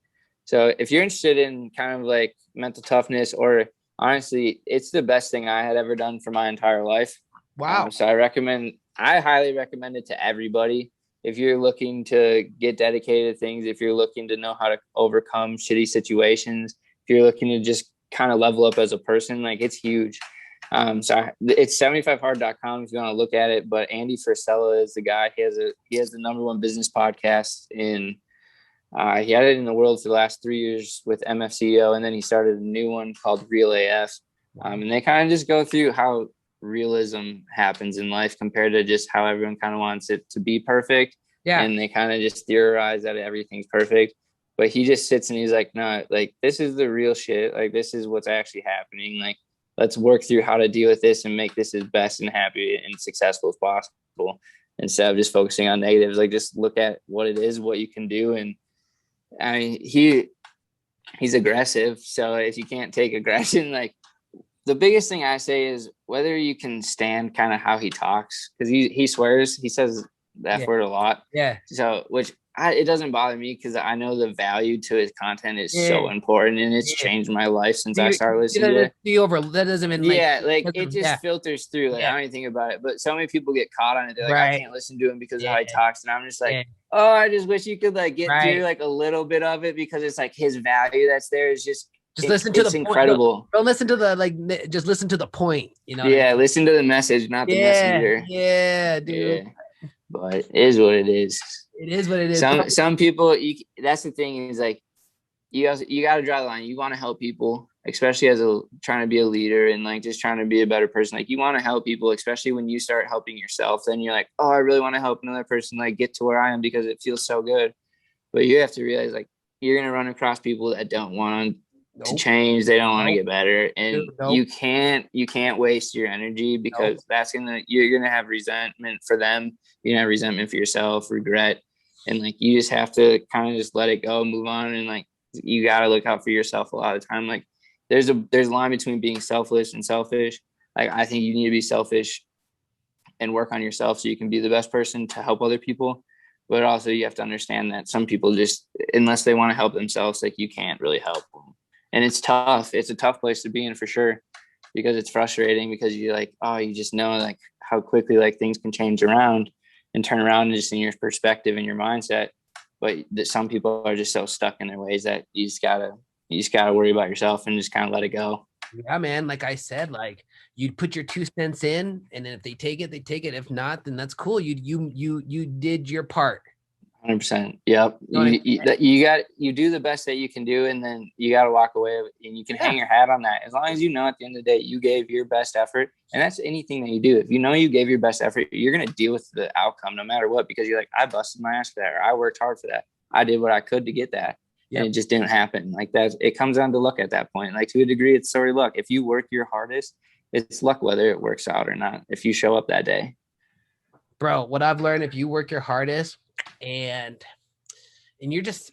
So if you're interested in kind of like mental toughness, or honestly, it's the best thing I had ever done for my entire life. Wow. So I highly recommend it to everybody. If you're looking to get dedicated to things, if you're looking to know how to overcome shitty situations, if you're looking to just kind of level up as a person, like it's huge. So it's 75hard.com if you want to look at it. But Andy Frisella is the guy. He has the #1 business podcast he had it in the world for the last 3 years with MFCEO, and then he started a new one called Real AF. And they kind of just go through how realism happens in life compared to just how everyone kind of wants it to be perfect. Yeah. and they kind of just theorize that everything's perfect. But he just sits and he's like, no, like this is the real shit. Like this is what's actually happening. Like let's work through how to deal with this and make this as best and happy and successful as possible, instead of just focusing on negatives. Like just look at what it is, what you can do. And I mean, he's aggressive. So if you can't take aggression, like the biggest thing I say is whether you can stand kind of how he talks, because he swears, he says the F Yeah. word a lot. Yeah. So it doesn't bother me because I know the value to his content is Yeah. so important, and it's Yeah. changed my life since I started You listening know, to it. that doesn't mean like, Yeah, like it just yeah. filters through. Like I Yeah. don't even think about it. But so many people get caught on it. They're like, I Right. can't listen to him because of Yeah. how he talks. And I'm just like, Yeah. oh, I just wish you could like get through Right. like a little bit of it, because it's like his value that's there is just Listen to the it's point. incredible. Don't listen to the like. Just listen to the point. You know what I Yeah, mean? listen to the message, not the Yeah. messenger. Yeah, dude. Yeah, but it is what it is. It is what it is. Some people, that's the thing is like you got to draw the line. You want to help people, especially as a trying to be a leader and like just trying to be a better person. Like you want to help people, especially when you start helping yourself. Then you're like, oh, I really want to help another person like get to where I am because it feels so good. But you have to realize like you're gonna run across people that don't want to change. They don't want to get better, and you can't waste your energy, because that's you're gonna have resentment for them. You're gonna have resentment for yourself, regret, and like you just have to kind of just let it go, move on, and like you got to look out for yourself a lot of the time. Like there's a line between being selfless and selfish. Like I think you need to be selfish and work on yourself so you can be the best person to help other people. But also you have to understand that some people just, unless they want to help themselves, like you can't really help them. And it's tough. It's a tough place to be in for sure, because it's frustrating, because you're like, oh, you just know like how quickly like things can change around and turn around just in your perspective and your mindset. But that some people are just so stuck in their ways that you just gotta worry about yourself and just kind of let it go. Yeah, man. Like I said, like you put your 2 cents in, and then if they take it, they take it. If not, then that's cool. You did your part. 100%. Yep. You do the best that you can do, and then you got to walk away, and you can hang your hat on that. As long as you know at the end of the day you gave your best effort, and that's anything that you do. If you know you gave your best effort, you're gonna deal with the outcome no matter what, because you're like, I busted my ass for that, or I worked hard for that. I did what I could to get that, and it just didn't happen. Like that, it comes down to luck at that point. Like to a degree, it's sort of luck. If you work your hardest, it's luck whether it works out or not. If you show up that day, bro. What I've learned, if you work your hardest and you're just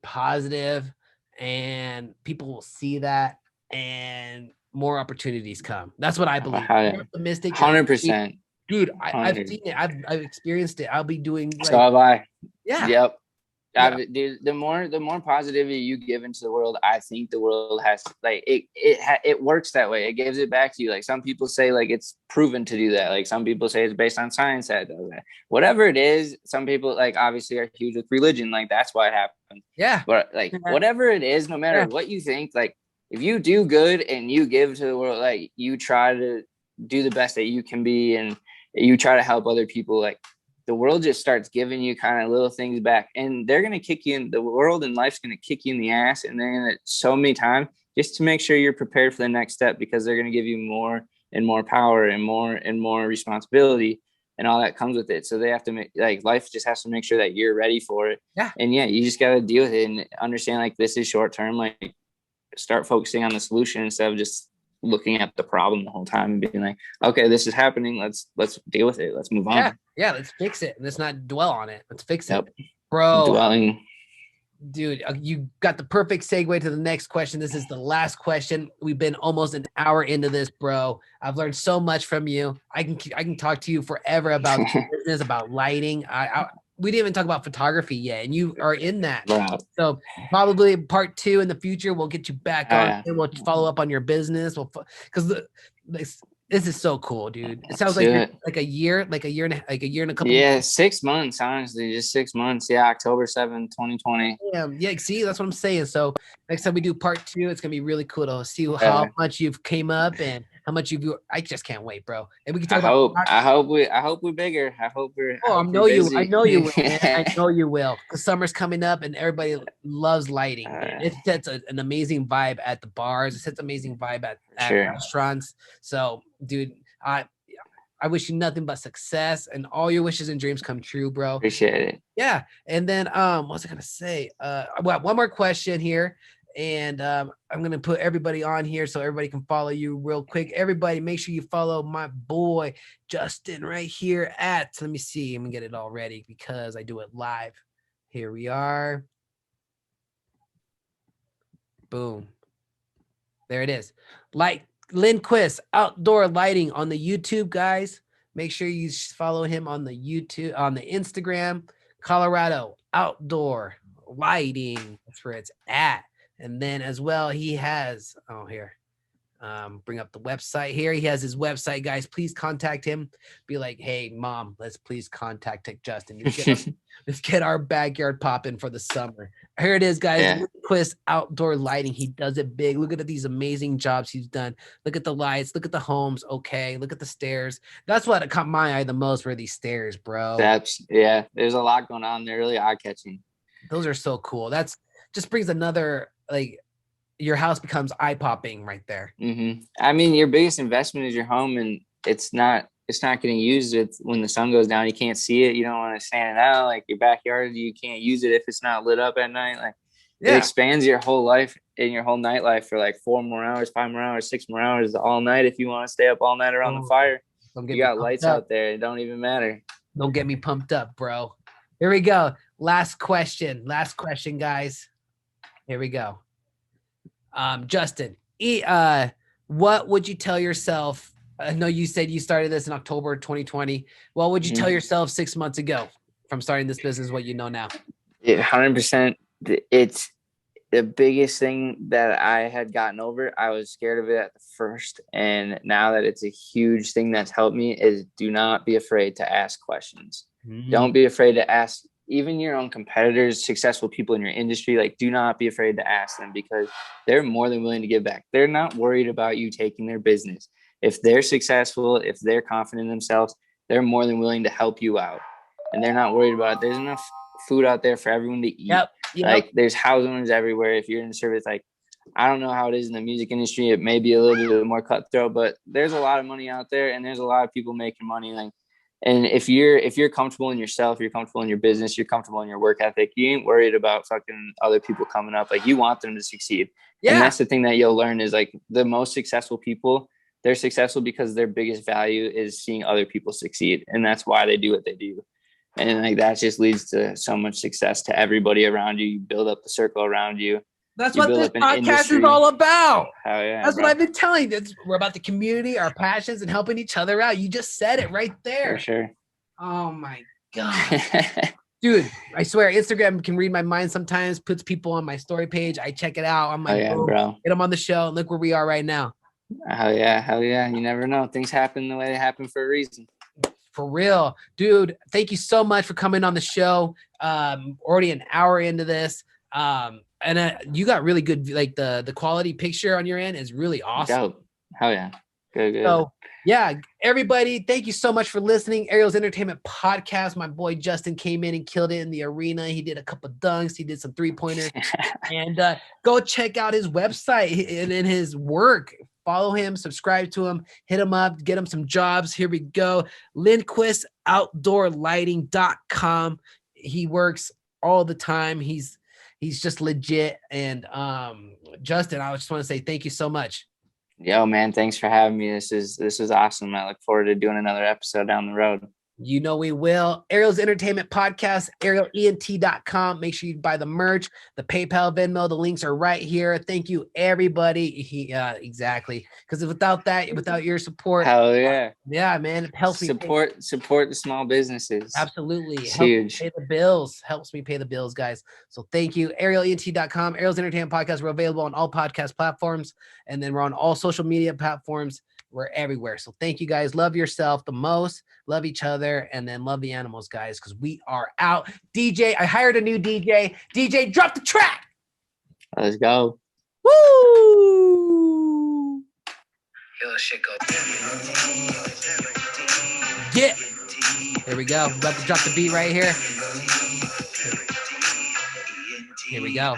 positive, and people will see that, and more opportunities come. That's what I believe. Optimistic, 100%, dude. I've seen it. I've experienced it. I'll be doing. Like, so have I. Yeah. Yep. Dude, the more positivity you give into the world, I think the world has like it works that way. It gives it back to you. Like some people say, like it's proven to do that. Like some people say it's based on science that does that. Whatever it is, some people like obviously are huge with religion. Like that's why it happens. Yeah. But like whatever it is, no matter what you think, like if you do good and you give to the world, like you try to do the best that you can be, and you try to help other people, like the world just starts giving you kind of little things back, and they're going to kick you in the world, and life's going to kick you in the ass. And they're going to so many times just to make sure you're prepared for the next step, because they're going to give you more and more power and more responsibility and all that comes with it. So they have to make, like, life just has to make sure that you're ready for it. Yeah. And you just got to deal with it and understand like this is short term. Like start focusing on the solution instead of just looking at the problem the whole time and being like, okay, this is happening. Let's deal with it. Let's move on. Yeah. Let's fix it. Let's not dwell on it. Let's fix it, bro. Dude, you got the perfect segue to the next question. This is the last question. We've been almost an hour into this, bro. I've learned so much from you. I can talk to you forever about business, about lighting. We didn't even talk about photography yet, and you are in that. Wow. So probably part 2 in the future, we'll get you back on and we'll follow up on your business. Because this is so cool, dude. It sounds like a year and a couple. Yeah, 6 months, honestly, just 6 months. Yeah, October 7th, 2020. Yeah, see, that's what I'm saying. So next time we do part 2, it's gonna be really cool to see how much you've came up and how much you've. I just can't wait, bro. And we can talk I hope we're bigger. I hope we're. I know you will, man. I know you will. Because summer's coming up and everybody loves lighting. It sets an amazing vibe at the bars. It sets amazing vibe at restaurants. So, dude, I I wish you nothing but success and all your wishes and dreams come true, bro. Appreciate it. Yeah. And then what was I gonna say? Well, one more question here. And I'm gonna put everybody on here so everybody can follow you real quick. Everybody, make sure you follow my boy Justin right here at. Let me see. Let me get it all ready because I do it live. Here we are. Boom. There it is. Like Lindquist Outdoor Lighting on the YouTube, guys. Make sure you follow him on the YouTube, on the Instagram. Colorado Outdoor Lighting. That's where it's at. And then as well, he has, bring up the website here. He has his website, guys. Please contact him. Be like, hey, mom, let's please contact Justin. Let's get our backyard popping for the summer. Here it is, guys. Yeah. Lindquist Outdoor Lighting. He does it big. Look at these amazing jobs he's done. Look at the lights. Look at the homes. Okay. Look at the stairs. That's what caught my eye the most were these stairs, bro. There's a lot going on. They're really eye-catching. Those are so cool. That's just brings another, like, your house becomes eye-popping right there. Mm-hmm. I mean, your biggest investment is your home, and it's not getting used. When the sun goes down, you can't see it. You don't want to stand it out. Like your backyard, you can't use it if it's not lit up at night. Like it expands your whole life and your whole nightlife for like 4 more hours, 5 more hours, 6 more hours, all night. If you want to stay up all night around the fire, you got lights out there. It don't even matter. Don't get me pumped up, bro. Here we go. Last question, guys. Here we go. Justin, what would you tell yourself? I know you said you started this in October 2020. What would you tell yourself 6 months ago from starting this business, what you know now? 100%. It's the biggest thing that I had gotten over. I was scared of it at the first. And now that it's a huge thing that's helped me is do not be afraid to ask questions. Don't be afraid to ask even your own competitors, successful people in your industry. Like, do not be afraid to ask them because they're more than willing to give back. They're not worried about you taking their business. If they're successful, if they're confident in themselves, they're more than willing to help you out. And they're not worried about it. There's enough food out there for everyone to eat. Yep. Like there's house owners everywhere. If you're in service, like, I don't know how it is in the music industry. It may be a little bit more cutthroat, but there's a lot of money out there and there's a lot of people making money. Like, and if you're comfortable in yourself, you're comfortable in your business, you're comfortable in your work ethic, you ain't worried about fucking other people coming up. Like you want them to succeed. Yeah. And that's the thing that you'll learn is like the most successful people, they're successful because their biggest value is seeing other people succeed. And that's why they do what they do. And like that just leads to so much success to everybody around you. You build up the circle around you. That's what this podcast is all about. Oh, yeah, that's what I've been telling you. We're about the community, our passions, and helping each other out. You just said it right there. For sure. Oh my God. Dude, I swear, Instagram can read my mind sometimes, puts people on my story page. I check it out. I'm like, bro, get them on the show. And look where we are right now. Hell yeah. You never know. Things happen the way they happen for a reason. For real. Dude, thank you so much for coming on the show. Already an hour into this. And you got really good, like the quality picture on your end is really awesome. Dope. Hell yeah. Good. So yeah, everybody, thank you so much for listening. Ariel's Entertainment Podcast. My boy Justin came in and killed it in the arena. He did a couple of dunks. He did some 3-pointers. And go check out his website and his work. Follow him, subscribe to him, hit him up, get him some jobs. Here we go. Lindquist Outdoorlighting.com. He works all the time. He's just legit. And Justin, I just want to say thank you so much. Yo, man, thanks for having me. This is awesome. I look forward to doing another episode down the road. You know we will. Ariel's Entertainment Podcast, arielent.com. Make sure you buy the merch, the PayPal, Venmo. The links are right here. Thank you, everybody. Exactly. Because without your support. Hell yeah. Yeah, man. It helps me. Support the small businesses. Absolutely. It's huge. Pay the bills. Helps me pay the bills, guys. So thank you. arielent.com. Ariel's Entertainment Podcast. We're available on all podcast platforms. And then we're on all social media platforms. We're everywhere. So thank you, guys. Love yourself the most. Love each other. And then love the animals, guys, because we are out. DJ, I hired a new DJ. DJ, drop the track. Let's go. Woo! Yeah. Here we go. About to drop the beat right here. Here we go.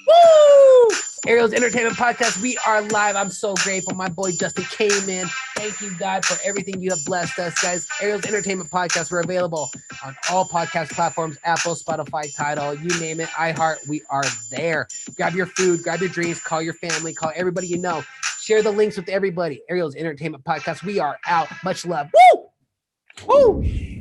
Woo! Ariel's Entertainment Podcast. We are live. I'm so grateful. My boy Justin came in. Thank you, God, for everything you have blessed us, guys. Ariel's Entertainment Podcast. We're available on all podcast platforms, Apple, Spotify, Tidal, you name it, iHeart. We are there. Grab your food, grab your drinks, call your family, call everybody you know. Share the links with everybody. Ariel's Entertainment Podcast. We are out. Much love. Woo! Woo!